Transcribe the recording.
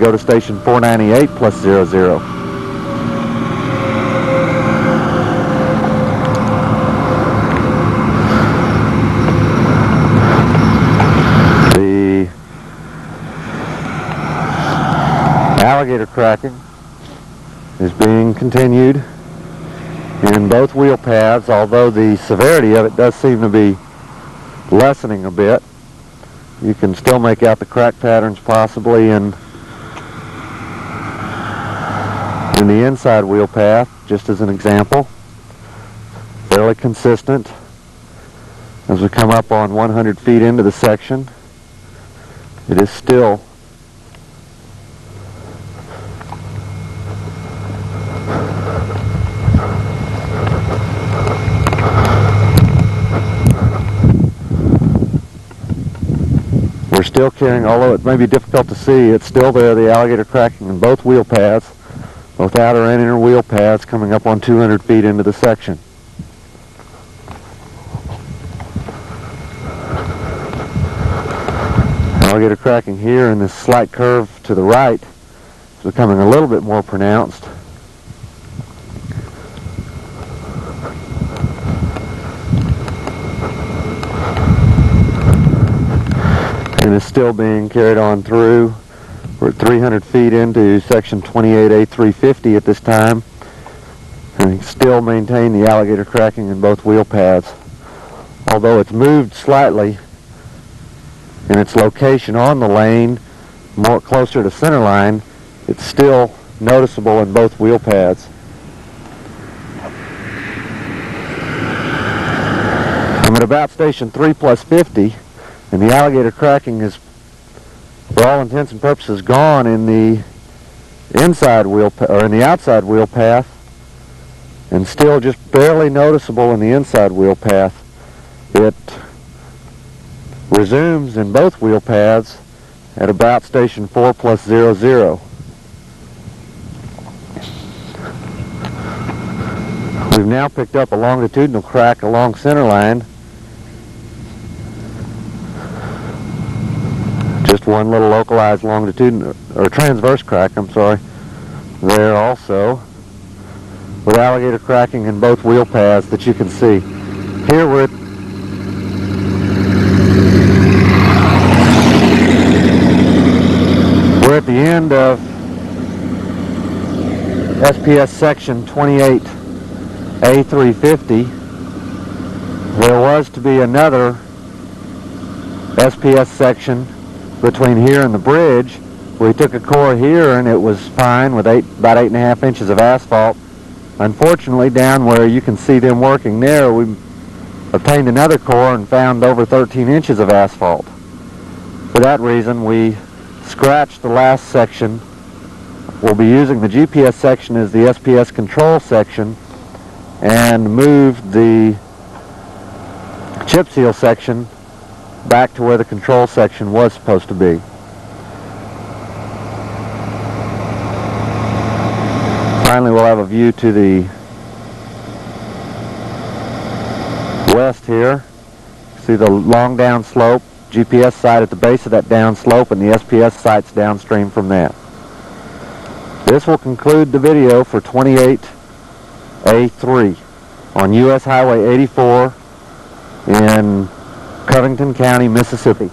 go to station 498 plus 00. The alligator cracking is being continued in both wheel paths, although the severity of it does seem to be lessening a bit. You can still make out the crack patterns possibly in the inside wheel path, just as an example. Fairly consistent as we come up on 100 feet into the section. It is still still carrying, although it may be difficult to see, it's still there, the alligator cracking in both wheel paths, both outer and inner wheel paths, coming up on 200 feet into the section. Alligator cracking here in this slight curve to the right is becoming a little bit more pronounced. And is still being carried on through. We're at 300 feet into section 28A350 at this time, and still maintain the alligator cracking in both wheel paths. Although it's moved slightly in its location on the lane, more closer to center line, it's still noticeable in both wheel paths. I'm at about station 3 plus 50. And the alligator cracking is, for all intents and purposes, gone in the inside wheel or in the outside wheel path, and still just barely noticeable in the inside wheel path. It resumes in both wheel paths at about station 4 plus 00. We've now picked up a longitudinal crack along center line. Just one little localized longitudinal or transverse crack, I'm sorry, there also, with alligator cracking in both wheel paths that you can see. Here we're at the end of SPS section 28A350. There was to be another SPS section between here and the bridge. We took a core here and it was fine with about 8.5 inches of asphalt. Unfortunately, down where you can see them working there, we obtained another core and found over 13 inches of asphalt. For that reason, we scratched the last section. We'll be using the GPS section as the SPS control section and moved the chip seal section back to where the control section was supposed to be. Finally, we'll have a view to the west here. See the long down slope, GPS site at the base of that down slope, and the SPS sites downstream from that. This will conclude the video for 28A3 on US Highway 84 in Covington County, Mississippi.